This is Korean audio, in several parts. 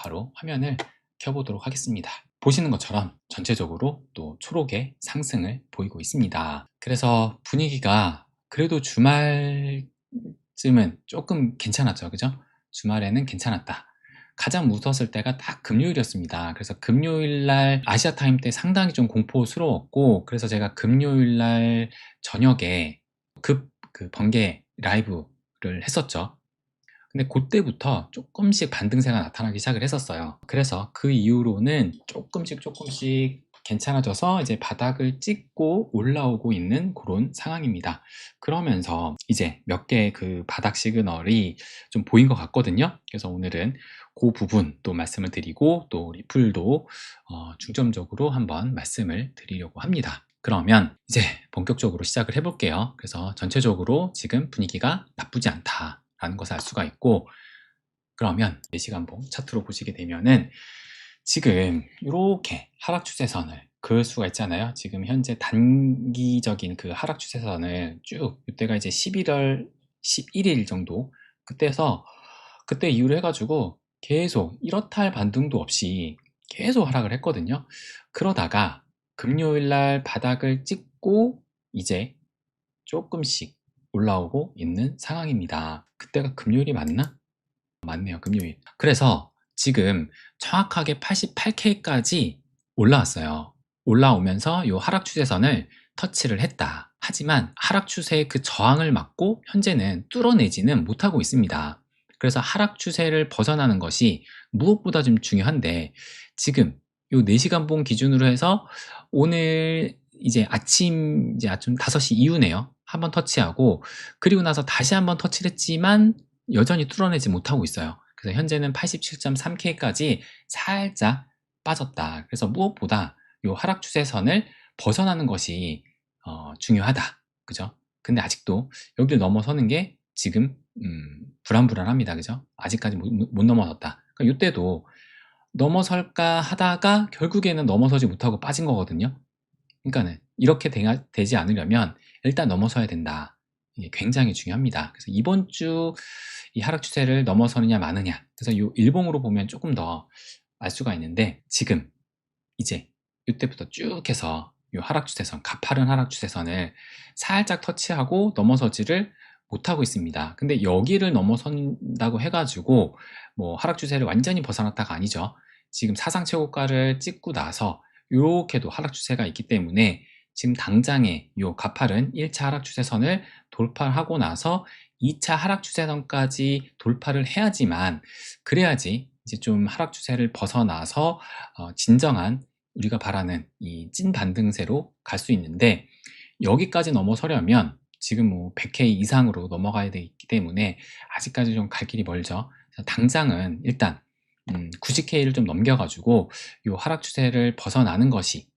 바로 화면을 켜보도록 하겠습니다. 보시는 것처럼 전체적으로 또 초록의 상승을 보이고 있습니다. 그래서 분위기가 그래도 주말쯤은 조금 괜찮았죠. 그죠? 주말에는 괜찮았다. 가장 무서웠을 때가 딱 금요일이었습니다. 그래서 금요일날 아시아타임 때 상당히 좀 공포스러웠고, 그래서 제가 금요일날 저녁에 그 번개 라이브를 했었죠. 근데 그때부터 조금씩 반등세가 나타나기 시작을 했었어요. 그래서 그 이후로는 조금씩 괜찮아져서 이제 바닥을 찍고 올라오고 있는 그런 상황입니다. 그러면서 이제 몇 개의 그 바닥 시그널이 좀 보인 것 같거든요. 그래서 오늘은 그 부분 또 말씀을 드리고, 또 리플도 중점적으로 한번 말씀을 드리려고 합니다. 그러면 이제 본격적으로 시작을 해볼게요. 그래서 전체적으로 지금 분위기가 나쁘지 않다라는 것을 알 수가 있고, 그러면 4시간봉 차트로 보시게 되면은 지금 이렇게 하락 추세선을 그을 수가 있잖아요. 지금 현재 단기적인 그 하락 추세선을 쭉, 이때가 이제 11월 11일 정도, 그때 이후로 해가지고 계속 이렇다 할 반등도 없이 계속 하락을 했거든요. 그러다가 금요일 날 바닥을 찍고 이제 조금씩 올라오고 있는 상황입니다. 그때가 금요일이 맞나? 맞네요, 금요일. 그래서 지금 정확하게 88K까지 올라왔어요. 올라오면서 이 하락 추세선을 터치를 했다. 하지만 하락 추세의 그 저항을 막고 현재는 뚫어내지는 못하고 있습니다. 그래서 하락 추세를 벗어나는 것이 무엇보다 좀 중요한데, 지금 이 4시간봉 기준으로 해서 오늘 이제 아침 5시 이후네요. 한번 터치하고, 그리고 나서 다시 한번 터치를 했지만 여전히 뚫어내지 못하고 있어요. 그래서 현재는 87.3K까지 살짝 빠졌다. 그래서 무엇보다 이 하락 추세선을 벗어나는 것이 중요하다. 그죠? 근데 아직도 여기를 넘어서는 게 지금 불안합니다. 그죠? 아직까지 못 넘어섰다. 그러니까 이때도 넘어설까 하다가 결국에는 넘어서지 못하고 빠진 거거든요. 그러니까는 이렇게 되지 않으려면 일단 넘어서야 된다. 이게 굉장히 중요합니다. 그래서 이번 주 이 하락 추세를 넘어서느냐 마느냐, 그래서 이 일봉으로 보면 조금 더 알 수가 있는데, 지금 이제 이때부터 쭉 해서 이 하락 추세선, 가파른 하락 추세선을 살짝 터치하고 넘어서지를 못하고 있습니다. 근데 여기를 넘어선다고 해가지고 뭐 하락 추세를 완전히 벗어났다가 아니죠. 지금 사상 최고가를 찍고 나서 이렇게도 하락 추세가 있기 때문에 지금 당장에 이 가파른 1차 하락 추세선을 돌파하고 나서 2차 하락 추세선까지 돌파를 해야지만, 그래야지 이제 좀 하락 추세를 벗어나서 진정한 우리가 바라는 이 찐 반등세로 갈 수 있는데, 여기까지 넘어서려면 지금 뭐 100K 이상으로 넘어가야 되기 때문에 아직까지 좀 갈 길이 멀죠. 당장은 일단 90K를 좀 넘겨가지고 이 하락 추세를 벗어나는 것이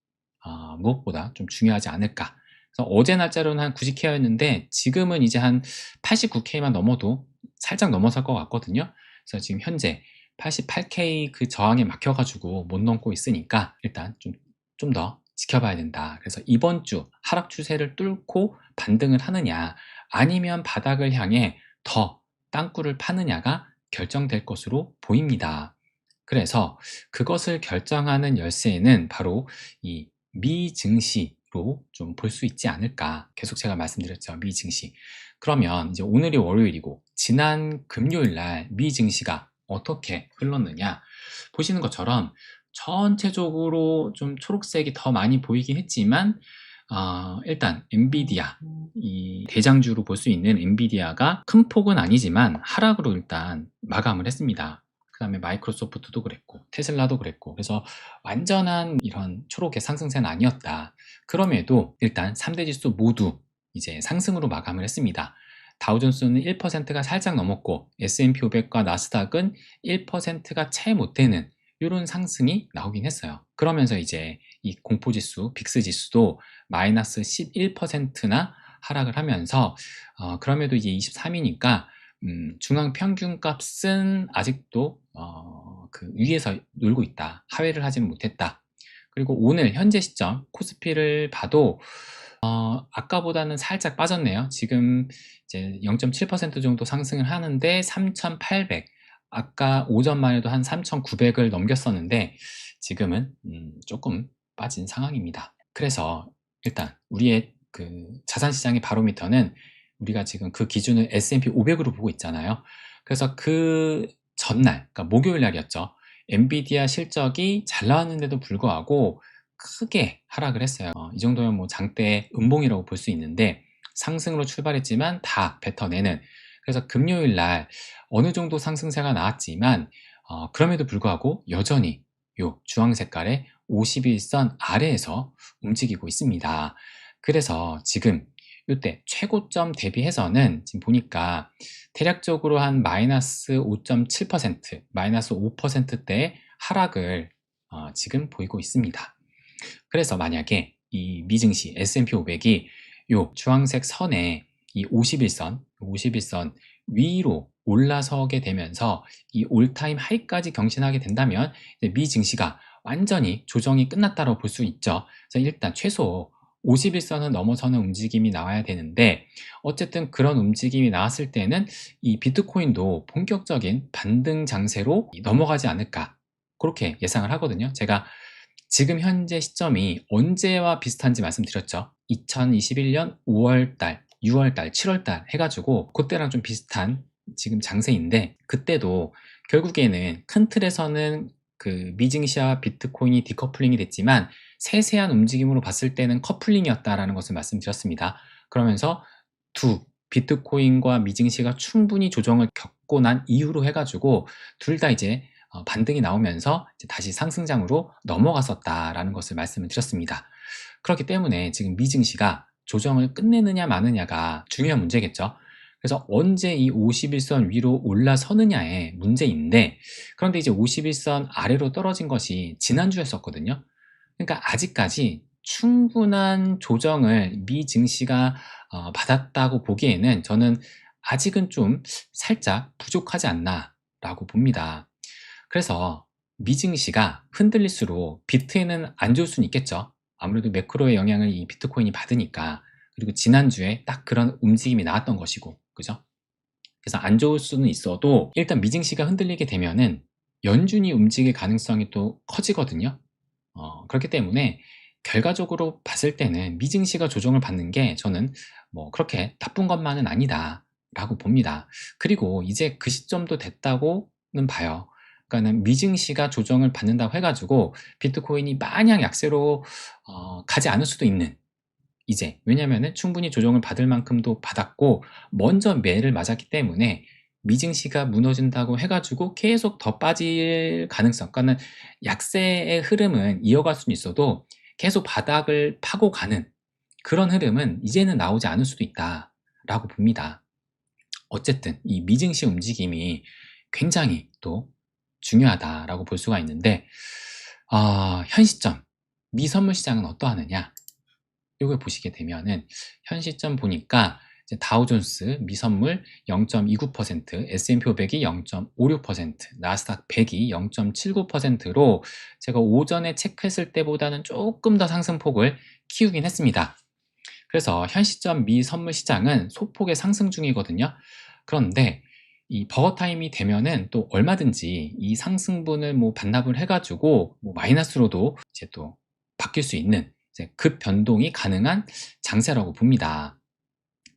무엇보다 좀 중요하지 않을까. 그래서 어제 날짜로는 한 90K였는데 지금은 이제 한 89K만 넘어도 살짝 넘어설 것 같거든요. 그래서 지금 현재 88K 그 저항에 막혀가지고 못 넘고 있으니까 일단 좀 더 지켜봐야 된다. 그래서 이번 주 하락 추세를 뚫고 반등을 하느냐, 아니면 바닥을 향해 더 땅굴을 파느냐가 결정될 것으로 보입니다. 그래서 그것을 결정하는 열쇠는 바로 이 미증시로 좀 볼 수 있지 않을까. 계속 제가 말씀드렸죠. 미증시. 그러면 이제 오늘이 월요일이고 지난 금요일 날 미증시가 어떻게 흘렀느냐, 보시는 것처럼 전체적으로 좀 초록색이 더 많이 보이긴 했지만 일단 엔비디아, 이 대장주로 볼 수 있는 엔비디아가 큰 폭은 아니지만 하락으로 일단 마감을 했습니다. 그 다음에 마이크로소프트도 그랬고 테슬라도 그랬고, 그래서 완전한 이런 초록의 상승세는 아니었다. 그럼에도 일단 3대 지수 모두 이제 상승으로 마감을 했습니다. 다우존스는 1%가 살짝 넘었고 S&P 500과 나스닥은 1%가 채 못 되는 이런 상승이 나오긴 했어요. 그러면서 이제 이 공포지수 빅스 지수도 마이너스 11%나 하락을 하면서 그럼에도 이제 23이니까 중앙 평균 값은 아직도 그 위에서 놀고 있다. 하회를 하지는 못했다. 그리고 오늘 현재 시점 코스피를 봐도 아까보다는 살짝 빠졌네요. 지금 이제 0.7% 정도 상승을 하는데 3,800, 아까 오전만 해도 한 3,900을 넘겼었는데 지금은 조금 빠진 상황입니다. 그래서 일단 우리의 그 자산시장의 바로미터는 우리가 지금 그 기준을 S&P 500으로 보고 있잖아요. 그래서 그 전날, 그러니까 목요일 날이었죠. 엔비디아 실적이 잘 나왔는데도 불구하고 크게 하락을 했어요. 이 정도면 뭐 장대 음봉이라고 볼 수 있는데 상승으로 출발했지만 다 뱉어내는, 그래서 금요일 날 어느 정도 상승세가 나왔지만 그럼에도 불구하고 여전히 요 주황 색깔의 51선 아래에서 움직이고 있습니다. 그래서 지금 요때 최고점 대비해서는 지금 보니까 대략적으로 한 마이너스 5.7%, 마이너스 5%대의 하락을 지금 보이고 있습니다. 그래서 만약에 이 미증시 S&P 500이 요 주황색 선에 이 51선 위로 올라서게 되면서 이 올타임 하이까지 경신하게 된다면 미 증시가 완전히 조정이 끝났다고 볼 수 있죠. 그래서 일단 최소 51선은 넘어서는 움직임이 나와야 되는데 어쨌든 그런 움직임이 나왔을 때는 이 비트코인도 본격적인 반등 장세로 넘어가지 않을까, 그렇게 예상을 하거든요. 제가 지금 현재 시점이 언제와 비슷한지 말씀드렸죠. 2021년 5월달, 6월달, 7월달 해가지고 그때랑 좀 비슷한 지금 장세인데, 그때도 결국에는 큰 틀에서는 그 미증시와 비트코인이 디커플링이 됐지만 세세한 움직임으로 봤을 때는 커플링이었다라는 것을 말씀드렸습니다. 그러면서 비트코인과 미증시가 충분히 조정을 겪고 난 이후로 해가지고 둘 다 이제 반등이 나오면서 이제 다시 상승장으로 넘어갔었다라는 것을 말씀을 드렸습니다. 그렇기 때문에 지금 미증시가 조정을 끝내느냐 마느냐가 중요한 문제겠죠. 그래서 언제 이 51선 위로 올라서느냐의 문제인데, 그런데 이제 51선 아래로 떨어진 것이 지난주였었거든요. 그러니까 아직까지 충분한 조정을 미 증시가 받았다고 보기에는 저는 아직은 좀 살짝 부족하지 않나라고 봅니다. 그래서 미 증시가 흔들릴수록 비트에는 안 좋을 수는 있겠죠. 아무래도 매크로의 영향을 이 비트코인이 받으니까. 그리고 지난주에 딱 그런 움직임이 나왔던 것이고, 그죠? 그래서 안 좋을 수는 있어도 일단 미 증시가 흔들리게 되면은 연준이 움직일 가능성이 또 커지거든요. 그렇기 때문에 결과적으로 봤을 때는 미 증시가 조정을 받는 게 저는 뭐 그렇게 나쁜 것만은 아니다라고 봅니다. 그리고 이제 그 시점도 됐다고는 봐요. 그러니까는 미 증시가 조정을 받는다고 해가지고 비트코인이 마냥 약세로 가지 않을 수도 있는, 이제 왜냐면은 충분히 조정을 받을 만큼도 받았고 먼저 매를 맞았기 때문에 미증시가 무너진다고 해가지고 계속 더 빠질 가능성, 그러니까는 약세의 흐름은 이어갈 수는 있어도 계속 바닥을 파고 가는 그런 흐름은 이제는 나오지 않을 수도 있다라고 봅니다. 어쨌든 이 미증시 움직임이 굉장히 또 중요하다라고 볼 수가 있는데, 현 시점 미 선물 시장은 어떠하느냐, 이걸 보시게 되면은 현 시점 보니까 이제 다우존스 미선물 0.29%, S&P 500이 0.56%, 나스닥 100이 0.79%로 제가 오전에 체크했을 때보다는 조금 더 상승폭을 키우긴 했습니다. 그래서 현 시점 미 선물 시장은 소폭의 상승 중이거든요. 그런데 이 버거 타임이 되면은 또 얼마든지 이 상승분을 뭐 반납을 해가지고 뭐 마이너스로도 이제 또 바뀔 수 있는 이제 급 변동이 가능한 장세라고 봅니다.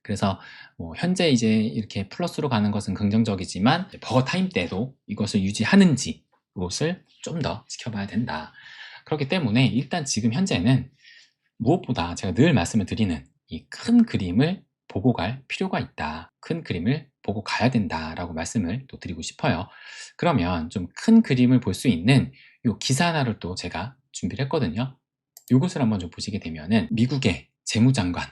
그래서 뭐 현재 이제 이렇게 플러스로 가는 것은 긍정적이지만 버거 타임 때도 이것을 유지하는지 이것을 좀 더 지켜봐야 된다. 그렇기 때문에 일단 지금 현재는 무엇보다 제가 늘 말씀을 드리는 이 큰 그림을 보고 갈 필요가 있다. 큰 그림을 보고 가야 된다라고 말씀을 또 드리고 싶어요. 그러면 좀 큰 그림을 볼 수 있는 요 기사 하나를 또 제가 준비를 했거든요. 요것을 한번 좀 보시게 되면은 미국의 재무장관,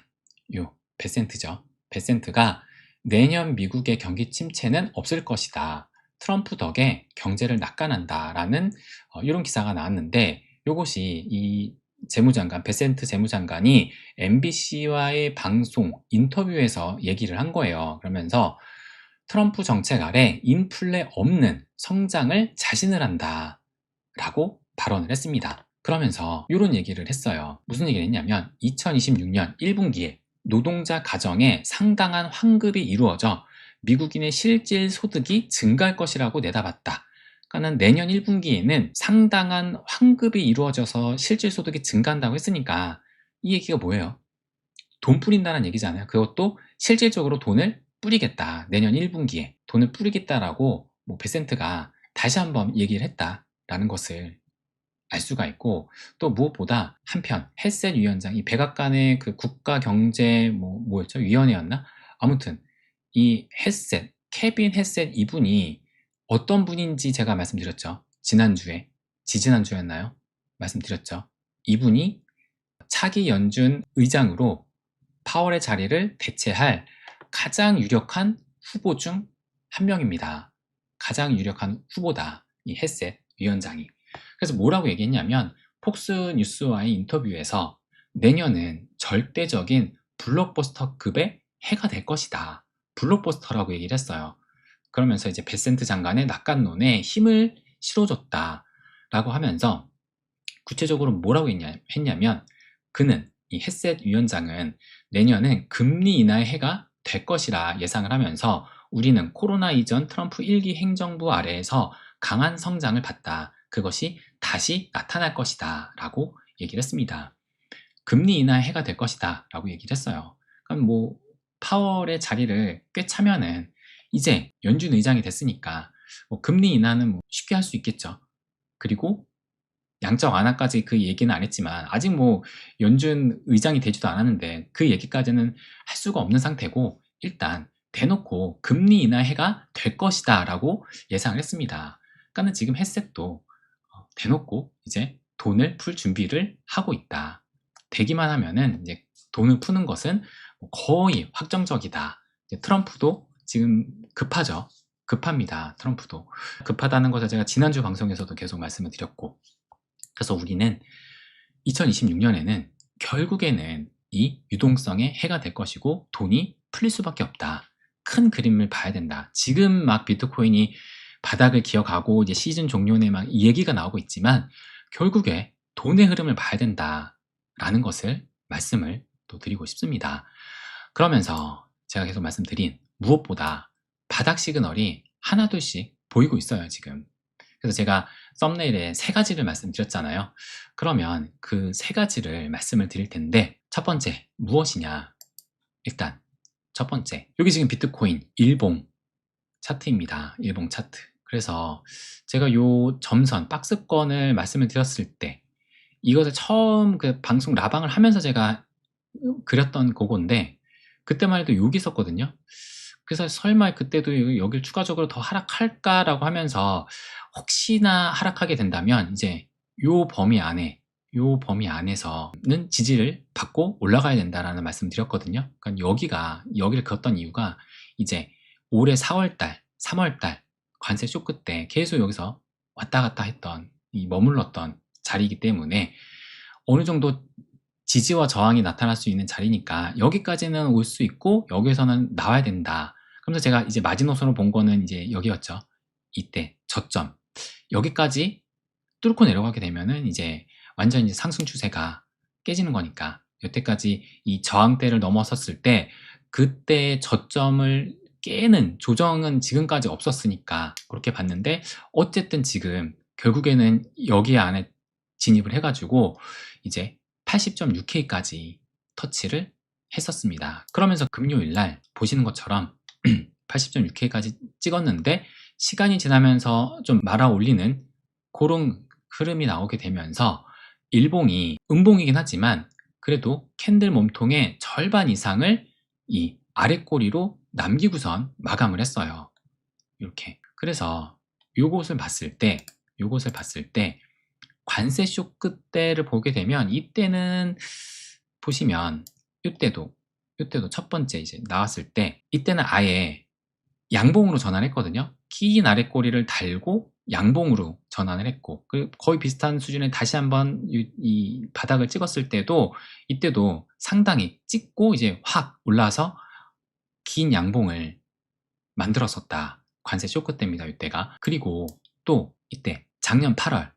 요 베센트죠. 베센트가 내년 미국의 경기 침체는 없을 것이다. 트럼프 덕에 경제를 낙관한다라는 이런 기사가 나왔는데, 요것이 이 재무장관, 베센트 재무장관이 MBC와의 방송 인터뷰에서 얘기를 한 거예요. 그러면서 트럼프 정책 아래 인플레 없는 성장을 자신을 한다 라고 발언을 했습니다. 그러면서 이런 얘기를 했어요. 무슨 얘기를 했냐면 2026년 1분기에 노동자 가정에 상당한 환급이 이루어져 미국인의 실질 소득이 증가할 것이라고 내다봤다. 그러니까 내년 1분기에는 상당한 환급이 이루어져서 실질 소득이 증가한다고 했으니까 이 얘기가 뭐예요? 돈 뿌린다는 얘기잖아요. 그것도 실질적으로 돈을 뿌리겠다. 내년 1분기에 돈을 뿌리겠다라고 뭐 베센트가 다시 한번 얘기를 했다라는 것을 알 수가 있고, 또 무엇보다 한편 헤셋 위원장, 이 백악관의 그 국가경제 뭐였죠? 위원회였나? 아무튼 이 헤셋, 케빈 헤셋 이분이 어떤 분인지 제가 말씀드렸죠. 지난주에, 지지난주였나요? 말씀드렸죠. 이분이 차기 연준 의장으로 파월의 자리를 대체할 가장 유력한 후보 중 한 명입니다. 가장 유력한 후보다, 이 헤셋 위원장이. 그래서 뭐라고 얘기했냐면, 폭스뉴스와의 인터뷰에서 내년은 절대적인 블록버스터급의 해가 될 것이다. 블록버스터라고 얘기를 했어요. 그러면서 이제 베센트 장관의 낙관론에 힘을 실어줬다라고 하면서 구체적으로 뭐라고 했냐면, 그는, 이 헤셋 위원장은 내년은 금리 인하의 해가 될 것이라 예상을 하면서, 우리는 코로나 이전 트럼프 1기 행정부 아래에서 강한 성장을 봤다. 그것이 다시 나타날 것이다. 라고 얘기를 했습니다. 금리 인하의 해가 될 것이다. 라고 얘기를 했어요. 그럼 뭐 파월의 자리를 꿰차면은 이제 연준 의장이 됐으니까 뭐 금리 인하는 뭐 쉽게 할 수 있겠죠. 그리고 양적 완화까지 그 얘기는 안 했지만, 아직 뭐 연준 의장이 되지도 않았는데 그 얘기까지는 할 수가 없는 상태고, 일단 대놓고 금리 인하 해가 될 것이다 라고 예상을 했습니다. 그러니까 지금 헤셋도 대놓고 이제 돈을 풀 준비를 하고 있다. 되기만 하면은 이제 돈을 푸는 것은 거의 확정적이다. 이제 트럼프도 지금 급하죠. 급합니다. 트럼프도 급하다는 것을 제가 지난주 방송에서도 계속 말씀을 드렸고, 그래서 우리는 2026년에는 결국에는 이 유동성의 해가 될 것이고 돈이 풀릴 수밖에 없다. 큰 그림을 봐야 된다. 지금 막 비트코인이 바닥을 기어가고 이제 시즌 종료에 막 이 얘기가 나오고 있지만, 결국에 돈의 흐름을 봐야 된다라는 것을 말씀을 또 드리고 싶습니다. 그러면서 제가 계속 말씀드린, 무엇보다 바닥 시그널이 하나둘씩 보이고 있어요, 지금. 그래서 제가 썸네일에 세 가지를 말씀드렸잖아요. 그러면 그 세 가지를 말씀을 드릴 텐데, 첫 번째 무엇이냐? 일단 첫 번째, 여기 지금 비트코인 일봉 차트입니다. 일봉 차트. 그래서 제가 요 점선 박스권을 말씀을 드렸을 때, 이것을 처음 그 방송 라방을 하면서 제가 그렸던 그건데, 그때만 해도 여기 있었거든요. 그래서 설마 그때도 여길 추가적으로 더 하락할까라고 하면서, 혹시나 하락하게 된다면 이제 요 범위 안에, 요 범위 안에서는 지지를 받고 올라가야 된다라는 말씀 드렸거든요. 그러니까 여기를 그었던 이유가, 이제 올해 4월달, 3월달 관세 쇼크 때 계속 여기서 왔다 갔다 했던, 이 머물렀던 자리이기 때문에 어느 정도 지지와 저항이 나타날 수 있는 자리니까 여기까지는 올 수 있고 여기에서는 나와야 된다. 그러면서 제가 이제 마지노선으로 본 거는 이제 여기였죠. 이때 저점 여기까지 뚫고 내려가게 되면은 이제 완전 이제 상승 추세가 깨지는 거니까, 여태까지 이 저항대를 넘어섰을 때 그때 저점을 깨는 조정은 지금까지 없었으니까 그렇게 봤는데, 어쨌든 지금 결국에는 여기 안에 진입을 해가지고 이제 80.6K까지 터치를 했었습니다. 그러면서 금요일 날 보시는 것처럼 80.6K까지 찍었는데, 시간이 지나면서 좀 말아 올리는 그런 흐름이 나오게 되면서 일봉이 음봉이긴 하지만 그래도 캔들 몸통의 절반 이상을 이 아래 꼬리로 남기고선 마감을 했어요. 이렇게. 그래서 요것을 봤을 때 관세 쇼크 때를 보게 되면, 이때는 보시면 이때도 첫 번째 이제 나왔을 때 이때는 아예 양봉으로 전환했거든요. 긴 아래 꼬리를 달고 양봉으로 전환을 했고, 거의 비슷한 수준에 다시 한번 이 바닥을 찍었을 때도, 이때도 상당히 찍고 이제 확 올라서 긴 양봉을 만들었었다. 관세 쇼크 때입니다, 이때가. 그리고 또 이때 작년 8월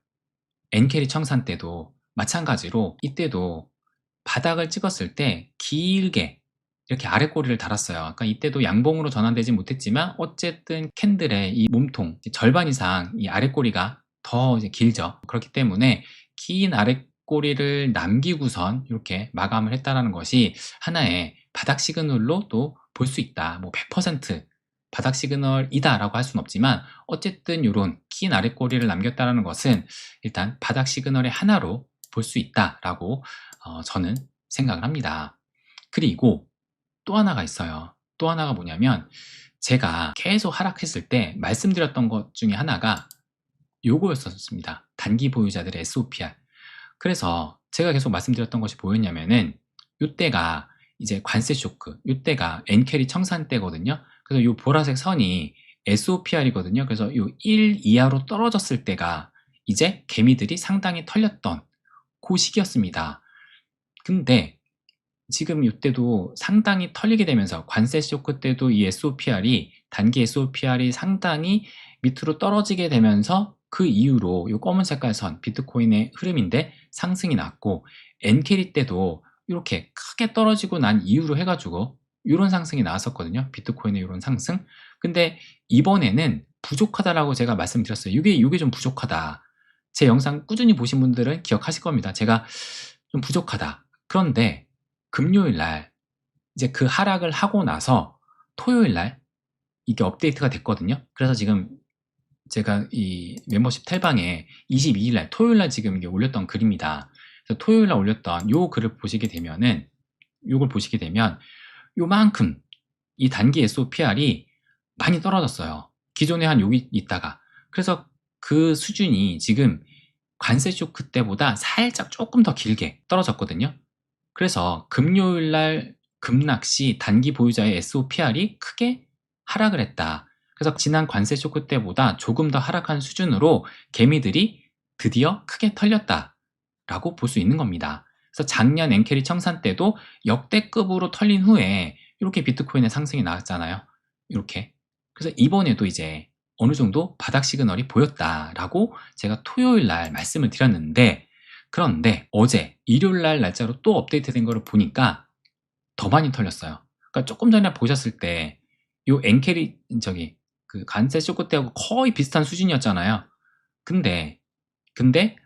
엔캐리 청산 때도 마찬가지로, 이때도 바닥을 찍었을 때 길게 이렇게 아래 꼬리를 달았어요. 그러니까 이때도 양봉으로 전환되지 못했지만 어쨌든 캔들의 이 몸통 절반 이상 이 아래 꼬리가 더 이제 길죠. 그렇기 때문에 긴 아래 꼬리를 남기고선 이렇게 마감을 했다라는 것이 하나의 바닥 시그널로 또 볼 수 있다. 뭐 100% 바닥 시그널이다라고 할 수는 없지만 어쨌든 이런 긴 아래 꼬리를 남겼다라는 것은 일단 바닥 시그널의 하나로 볼 수 있다라고 저는 생각을 합니다. 그리고 또 하나가 있어요. 또 하나가 뭐냐면 제가 계속 하락했을 때 말씀드렸던 것 중에 하나가 요거였었습니다. 단기 보유자들의 SOPR. 그래서 제가 계속 말씀드렸던 것이 뭐였냐면은 요때가 이제 관세 쇼크, 요때가 엔캐리 청산 때거든요. 그래서 요 보라색 선이 SOPR이거든요. 그래서 요 1 이하로 떨어졌을 때가 이제 개미들이 상당히 털렸던 그 시기였습니다. 근데 지금 이때도 상당히 털리게 되면서 관세 쇼크 때도 이 SOPR이 단기 SOPR이 상당히 밑으로 떨어지게 되면서 그 이후로 이 검은 색깔 선 비트코인의 흐름인데 상승이 났고 엔캐리 때도 이렇게 크게 떨어지고 난 이후로 해가지고 이런 상승이 나왔었거든요. 비트코인의 이런 상승. 근데 이번에는 부족하다라고 제가 말씀드렸어요. 이게 좀 부족하다. 제 영상 꾸준히 보신 분들은 기억하실 겁니다. 제가 좀 부족하다. 그런데 금요일 날 이제 그 하락을 하고 나서 토요일 날 이게 업데이트가 됐거든요. 그래서 지금 제가 이 멤버십 텔방에 22일 날 토요일 날 지금 이게 올렸던 글입니다. 그래서 토요일 날 올렸던 요 글을 보시게 되면은 요걸 보시게 되면 요만큼 이 단기 SOPR이 많이 떨어졌어요. 기존에 한 여기 있다가. 그래서 그 수준이 지금 관세 쇼크 때보다 살짝 조금 더 길게 떨어졌거든요. 그래서 금요일 날 급락 시 단기 보유자의 SOPR이 크게 하락을 했다. 그래서 지난 관세 쇼크 때보다 조금 더 하락한 수준으로 개미들이 드디어 크게 털렸다라고 볼 수 있는 겁니다. 그래서 작년 엔캐리 청산 때도 역대급으로 털린 후에 이렇게 비트코인의 상승이 나왔잖아요. 이렇게. 그래서 이번에도 이제 어느 정도 바닥 시그널이 보였다라고 제가 토요일 날 말씀을 드렸는데 그런데 어제 일요일 날 날짜로 또 업데이트된 거를 보니까 더 많이 털렸어요. 그러니까 조금 전에 보셨을 때 요 엔캐리 저기 그 관세 쇼크 때하고 거의 비슷한 수준이었잖아요. 근데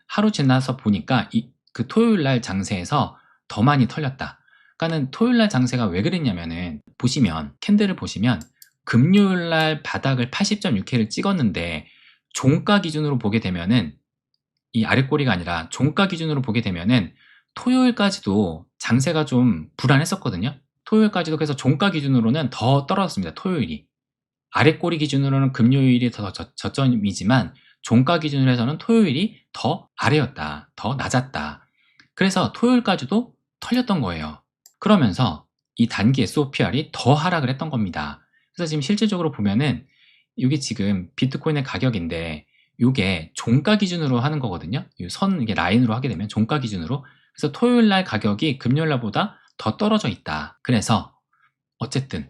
하루 지나서 보니까 그 토요일 날 장세에서 더 많이 털렸다. 그러니까는 토요일 날 장세가 왜 그랬냐면은 보시면 캔들을 보시면 금요일 날 바닥을 80.6K를 찍었는데 종가 기준으로 보게 되면은 이 아래 꼬리가 아니라 종가 기준으로 보게 되면은 토요일까지도 장세가 좀 불안했었거든요. 토요일까지도 그래서 종가 기준으로는 더 떨어졌습니다. 토요일이. 아래 꼬리 기준으로는 금요일이 더 저점이지만 종가 기준으로 해서는 토요일이 더 아래였다. 더 낮았다. 그래서 토요일까지도 털렸던 거예요. 그러면서 이 단기 SOPR이 더 하락을 했던 겁니다. 그래서 지금 실질적으로 보면은 이게 지금 비트코인의 가격인데 이게 종가 기준으로 하는 거거든요. 이 선 이게 라인으로 하게 되면 종가 기준으로. 그래서 토요일 날 가격이 금요일 날보다 더 떨어져 있다. 그래서 어쨌든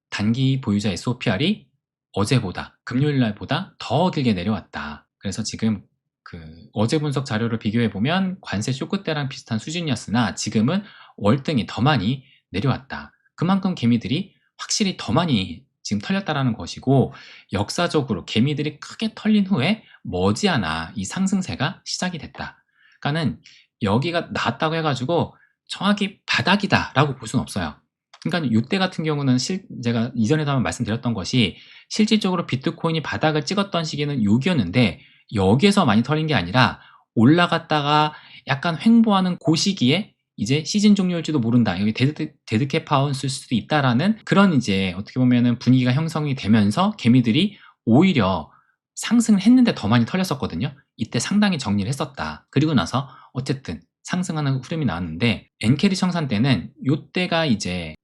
단기 보유자 SOPR이 어제보다 금요일 날보다 더 길게 내려왔다. 그래서 지금 그 어제 분석 자료를 비교해 보면 관세 쇼크 때랑 비슷한 수준이었으나 지금은 월등히 더 많이 내려왔다. 그만큼 개미들이 확실히 더 많이 지금 털렸다라는 것이고 역사적으로 개미들이 크게 털린 후에 머지않아 이 상승세가 시작이 됐다. 그러니까는 여기가 나왔다고 해가지고 정확히 바닥이다라고 볼 수는 없어요. 그러니까 이때 같은 경우는 제가 이전에도 한번 말씀드렸던 것이 실질적으로 비트코인이 바닥을 찍었던 시기는 여기였는데 여기에서 많이 털린 게 아니라 올라갔다가 약간 횡보하는 그 시기에 이제 시즌 종료일지도 모른다. 여기 데드캣 파운스일 수도 있다라는 그런 이제 어떻게 보면은 분위기가 형성이 되면서 개미들이 오히려 상승을 했는데 더 많이 털렸었거든요. 이때 상당히 정리를 했었다. 그리고 나서 어쨌든 상승하는 흐름이 나왔는데 엔캐리 청산 때는 요때가 이제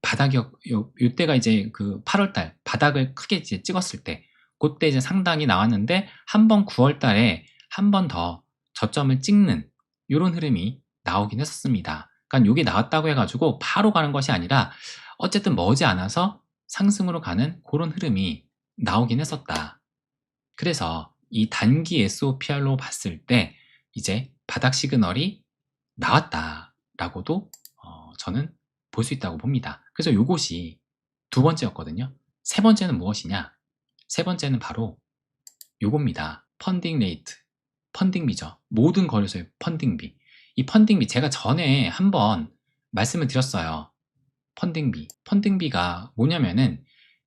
요때가 이제 그 8월 달 바닥을 크게 이제 찍었을 때 그때 이제 상당히 나왔는데 한 번 9월 달에 한 번 더 저점을 찍는 요런 흐름이 나오긴 했었습니다. 그러니까 요게 나왔다고 해가지고 바로 가는 것이 아니라 어쨌든 머지않아서 상승으로 가는 그런 흐름이 나오긴 했었다. 그래서 이 단기 SOPR로 봤을 때 이제 바닥 시그널이 나왔다라고도 저는 볼 수 있다고 봅니다. 그래서 요것이 두 번째였거든요. 세 번째는 무엇이냐? 세 번째는 바로 요겁니다. 펀딩 레이트, 펀딩비죠. 모든 거래소의 펀딩비. 이 펀딩비 제가 전에 한번 말씀을 드렸어요. 펀딩비가 뭐냐면은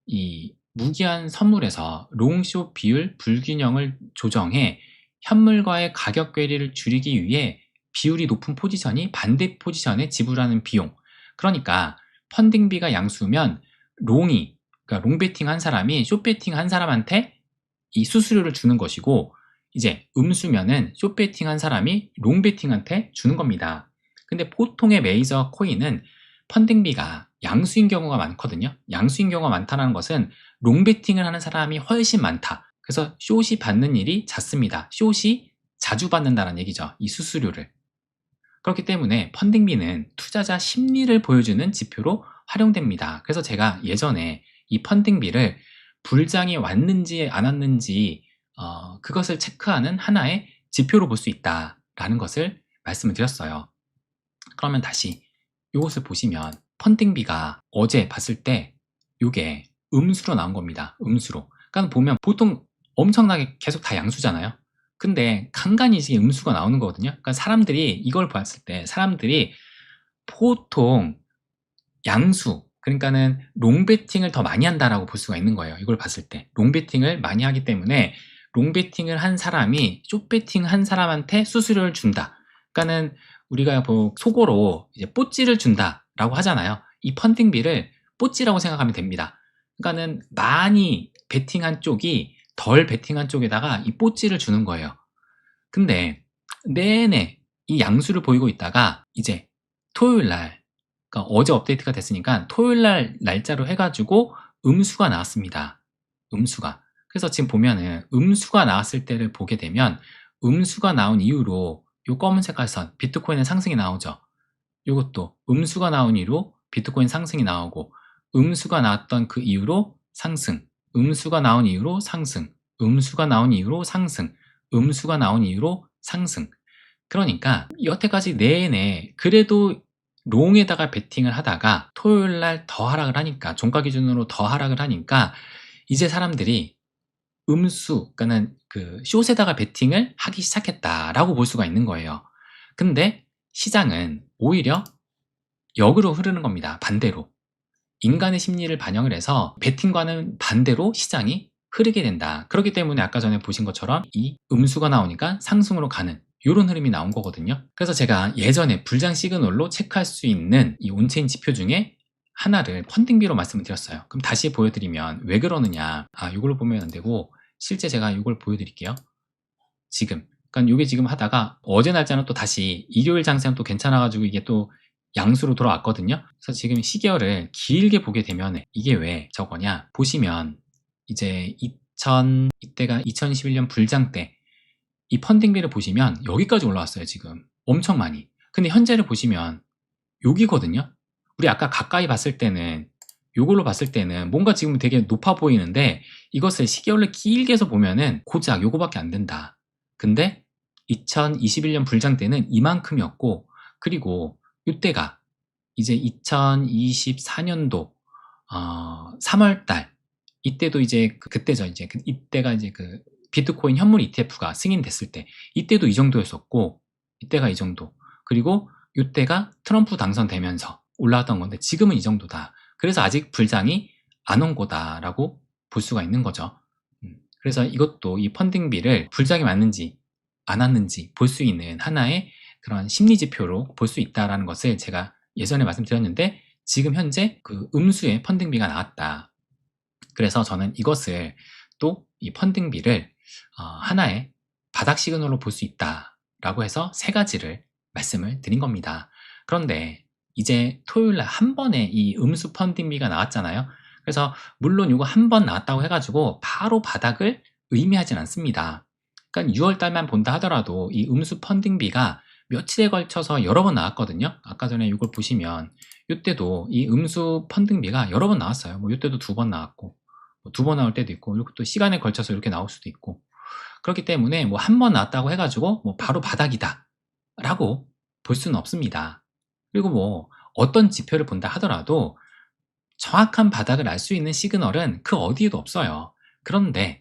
이 무기한 선물에서 롱숏 비율 불균형을 조정해 현물과의 가격 괴리를 줄이기 위해 비율이 높은 포지션이 반대 포지션에 지불하는 비용. 그러니까 펀딩비가 양수면 그러니까 롱베팅 한 사람이 숏베팅 한 사람한테 이 수수료를 주는 것이고, 이제 음수면은 숏베팅 한 사람이 롱베팅한테 주는 겁니다. 근데 보통의 메이저 코인은 펀딩비가 양수인 경우가 많거든요. 양수인 경우가 많다는 것은 롱베팅을 하는 사람이 훨씬 많다. 그래서 숏이 받는 일이 잦습니다. 숏이 자주 받는다는 얘기죠. 이 수수료를. 그렇기 때문에 펀딩비는 투자자 심리를 보여주는 지표로 활용됩니다. 그래서 제가 예전에 이 펀딩비를 불장이 왔는지 안 왔는지 그것을 체크하는 하나의 지표로 볼 수 있다라는 것을 말씀을 드렸어요. 그러면 다시 이것을 보시면 펀딩비가 어제 봤을 때 이게 음수로 나온 겁니다. 음수로. 그러니까 보면 보통 엄청나게 계속 다 양수잖아요. 근데 간간히 이제 음수가 나오는 거거든요. 그러니까 사람들이 이걸 봤을 때 사람들이 보통 양수, 그러니까는 롱베팅을 더 많이 한다라고 볼 수가 있는 거예요. 이걸 봤을 때 롱베팅을 많이 하기 때문에 롱베팅을 한 사람이 숏베팅 한 사람한테 수수료를 준다. 그러니까는 우리가 뭐 속어로 이제 뽀찌를 준다라고 하잖아요. 이 펀딩비를 뽀찌라고 생각하면 됩니다. 그러니까는 많이 베팅한 쪽이 덜 베팅한 쪽에다가 이 뽀찌를 주는 거예요. 근데 내내 이 양수를 보이고 있다가 이제 토요일 날, 그러니까 어제 업데이트가 됐으니까 토요일 날 날짜로 해가지고 음수가 나왔습니다. 음수가. 그래서 지금 보면은 음수가 나왔을 때를 보게 되면 음수가 나온 이후로 요 검은 색깔 선 비트코인의 상승이 나오죠. 요것도 음수가 나온 이후로 비트코인 상승이 나오고, 음수가 나왔던 그 이후로 상승, 음수가 나온 이후로 상승, 음수가 나온 이후로 상승, 음수가 나온 이후로 상승. 그러니까 여태까지 내내 그래도 롱에다가 베팅을 하다가 토요일 날 더 하락을 하니까, 종가 기준으로 더 하락을 하니까 이제 사람들이 음수, 그러니까는 그 숏에다가 베팅을 하기 시작했다라고 볼 수가 있는 거예요. 근데 시장은 오히려 역으로 흐르는 겁니다. 반대로. 인간의 심리를 반영을 해서 베팅과는 반대로 시장이 흐르게 된다. 그렇기 때문에 아까 전에 보신 것처럼 이 음수가 나오니까 상승으로 가는 이런 흐름이 나온 거거든요. 그래서 제가 예전에 불장 시그널로 체크할 수 있는 이 온체인 지표 중에 하나를 펀딩비로 말씀을 드렸어요. 그럼 다시 보여드리면 왜 그러느냐, 이걸로 보면 안 되고 실제 제가 이걸 보여드릴게요. 지금, 그러니까 이게 지금 하다가 어제 날짜는 또 다시 일요일 장세는 또 괜찮아가지고 이게 또 양수로 돌아왔거든요. 그래서 지금 시계열을 길게 보게 되면 이게 왜 저거냐, 보시면 이제 이때가 2021년 불장 때 이 펀딩비를 보시면 여기까지 올라왔어요. 지금 엄청 많이. 근데 현재를 보시면 여기거든요. 우리 아까 가까이 봤을 때는, 요걸로 봤을 때는 뭔가 지금 되게 높아 보이는데 이것을 시계열로 길게 해서 보면은 고작 요거밖에 안 된다. 근데 2021년 불장 때는 이만큼이었고, 그리고 이때가 이제 2024년도 3월달, 이때도 이제 그때죠. 이제 이때가 이제 그 비트코인 현물 ETF가 승인됐을 때 이때도 이 정도였었고, 이때가 이 정도, 그리고 이때가 트럼프 당선되면서 올라왔던 건데 지금은 이 정도다. 그래서 아직 불장이 안 온 거다라고 볼 수가 있는 거죠. 그래서 이것도 이 펀딩비를 불장이 왔는지 안 왔는지 볼 수 있는 하나의 그런 심리 지표로 볼 수 있다라는 것을 제가 예전에 말씀드렸는데, 지금 현재 그 음수의 펀딩비가 나왔다. 그래서 저는 이것을 또 이 펀딩비를 하나의 바닥 시그널로 볼 수 있다라고 해서 세 가지를 말씀을 드린 겁니다. 그런데 이제 토요일 날 한 번에 이 음수 펀딩비가 나왔잖아요. 그래서 물론 이거 한 번 나왔다고 해가지고 바로 바닥을 의미하진 않습니다. 그러니까 6월 달만 본다 하더라도 이 음수 펀딩비가 며칠에 걸쳐서 여러 번 나왔거든요. 아까 전에 이걸 보시면 이때도 이 음수 펀딩비가 여러 번 나왔어요. 뭐 이때도 두 번 나왔고, 뭐 두 번 나올 때도 있고, 이렇게 또 시간에 걸쳐서 이렇게 나올 수도 있고. 그렇기 때문에 뭐 한 번 나왔다고 해가지고 뭐 바로 바닥이다 라고 볼 수는 없습니다. 그리고 뭐 어떤 지표를 본다 하더라도 정확한 바닥을 알 수 있는 시그널은 그 어디에도 없어요. 그런데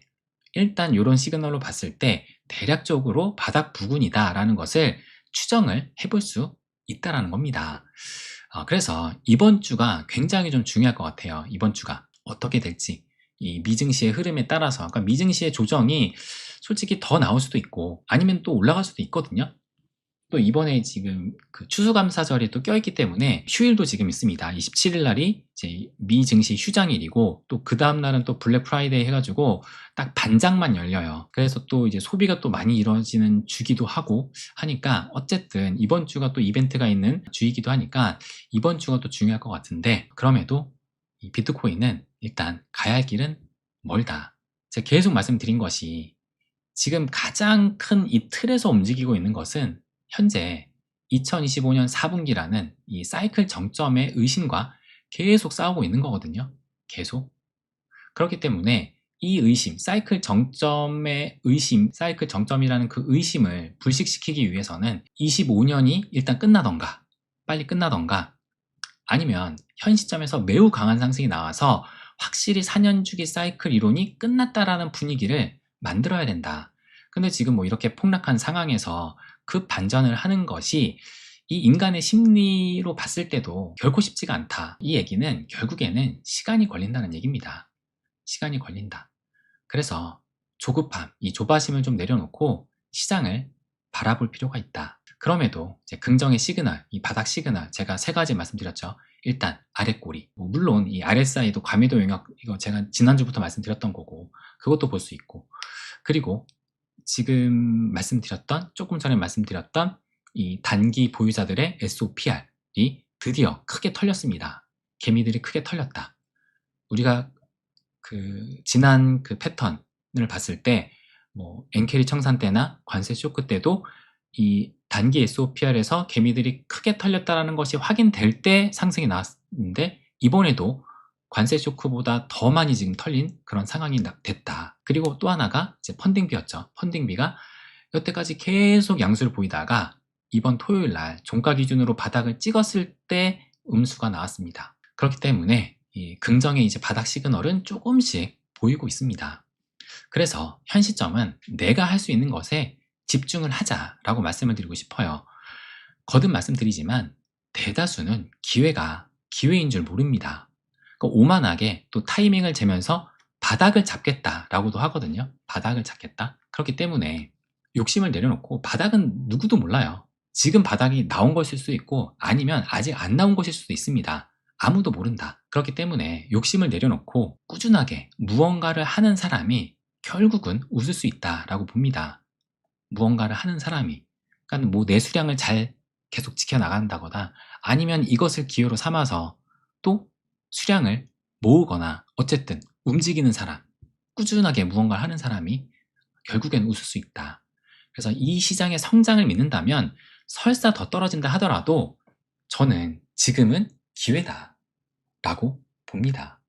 일단 이런 시그널로 봤을 때 대략적으로 바닥 부근이다라는 것을 추정을 해볼 수 있다라는 겁니다. 그래서 이번 주가 굉장히 좀 중요할 것 같아요. 이번 주가 어떻게 될지. 이 미증시의 흐름에 따라서, 그러니까 미증시의 조정이 솔직히 더 나올 수도 있고 아니면 또 올라갈 수도 있거든요. 또 이번에 지금 그 추수감사절이 또 껴있기 때문에 휴일도 지금 있습니다. 27일 날이 이제 미 증시 휴장일이고 또 그 다음 날은 또 블랙 프라이데이 해가지고 딱 반장만 열려요. 그래서 또 이제 소비가 또 많이 이루어지는 주기도 하고 하니까 어쨌든 이번 주가 또 이벤트가 있는 주이기도 하니까 이번 주가 또 중요할 것 같은데, 그럼에도 이 비트코인은 일단 가야 할 길은 멀다. 제가 계속 말씀드린 것이 지금 가장 큰 이 틀에서 움직이고 있는 것은 현재 2025년 4분기라는 이 사이클 정점의 의심과 계속 싸우고 있는 거거든요. 계속. 그렇기 때문에 이 의심, 사이클 정점의 의심, 사이클 정점이라는 그 의심을 불식시키기 위해서는 25년이 일단 끝나던가, 빨리 끝나던가, 아니면 현 시점에서 매우 강한 상승이 나와서 확실히 4년 주기 사이클 이론이 끝났다라는 분위기를 만들어야 된다. 근데 지금 뭐 이렇게 폭락한 상황에서 그 반전을 하는 것이 이 인간의 심리로 봤을 때도 결코 쉽지가 않다. 이 얘기는 결국에는 시간이 걸린다는 얘기입니다. 시간이 걸린다. 그래서 조급함, 이 조바심을 좀 내려놓고 시장을 바라볼 필요가 있다. 그럼에도 이제 긍정의 시그널, 이 바닥 시그널 제가 세 가지 말씀드렸죠. 일단 아랫꼬리, 물론 이 RSI도 과매도 영역, 이거 제가 지난주부터 말씀드렸던 거고 그것도 볼 수 있고, 그리고 지금 말씀드렸던, 조금 전에 말씀드렸던 이 단기 보유자들의 SOPR이 드디어 크게 털렸습니다. 개미들이 크게 털렸다. 우리가 그 지난 그 패턴을 봤을 때 뭐 엔캐리 청산 때나 관세 쇼크 때도 이 단기 SOPR에서 개미들이 크게 털렸다라는 것이 확인될 때 상승이 나왔는데, 이번에도 관세 쇼크보다 더 많이 지금 털린 그런 상황이 됐다. 그리고 또 하나가 이제 펀딩비였죠. 펀딩비가 여태까지 계속 양수를 보이다가 이번 토요일 날 종가 기준으로 바닥을 찍었을 때 음수가 나왔습니다. 그렇기 때문에 이 긍정의 이제 바닥 시그널은 조금씩 보이고 있습니다. 그래서 현 시점은 내가 할 수 있는 것에 집중을 하자라고 말씀을 드리고 싶어요. 거듭 말씀드리지만 대다수는 기회가 기회인 줄 모릅니다. 그러니까 오만하게 또 타이밍을 재면서 바닥을 잡겠다라고도 하거든요. 바닥을 잡겠다. 그렇기 때문에 욕심을 내려놓고, 바닥은 누구도 몰라요. 지금 바닥이 나온 것일 수도 있고 아니면 아직 안 나온 것일 수도 있습니다. 아무도 모른다. 그렇기 때문에 욕심을 내려놓고 꾸준하게 무언가를 하는 사람이 결국은 웃을 수 있다라고 봅니다. 무언가를 하는 사람이. 그러니까 뭐 내 수량을 잘 계속 지켜나간다거나 아니면 이것을 기회로 삼아서 또 수량을 모으거나 어쨌든 움직이는 사람, 꾸준하게 무언가를 하는 사람이 결국엔 웃을 수 있다. 그래서 이 시장의 성장을 믿는다면 설사 더 떨어진다 하더라도 저는 지금은 기회다 라고 봅니다.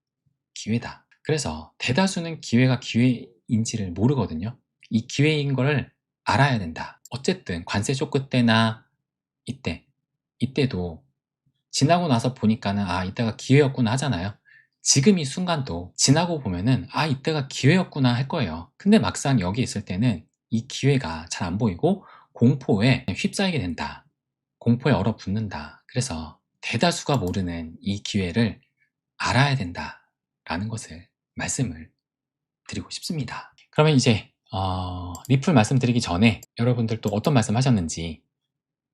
기회다. 그래서 대다수는 기회가 기회인지를 모르거든요. 이 기회인 걸 알아야 된다. 어쨌든 관세 쇼크 때나 이때도 지나고 나서 보니까는 이때가 기회였구나 하잖아요. 지금 이 순간도 지나고 보면은 이때가 기회였구나 할 거예요. 근데 막상 여기 있을 때는 이 기회가 잘 안 보이고 공포에 휩싸이게 된다. 공포에 얼어붙는다. 그래서 대다수가 모르는 이 기회를 알아야 된다라는 것을 말씀을 드리고 싶습니다. 그러면 이제 리플 말씀드리기 전에 여러분들 또 어떤 말씀 하셨는지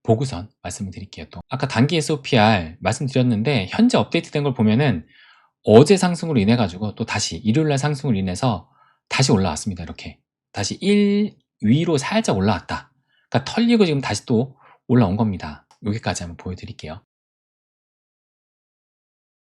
보고선 말씀을 드릴게요. 또 아까 단기 SOPR 말씀드렸는데 현재 업데이트된 걸 보면은 어제 상승으로 인해 가지고 또 다시 일요일날 상승으로 인해서 다시 올라왔습니다. 이렇게 다시 1 위로 살짝 올라왔다. 그러니까 털리고 지금 다시 또 올라온 겁니다. 여기까지 한번 보여드릴게요.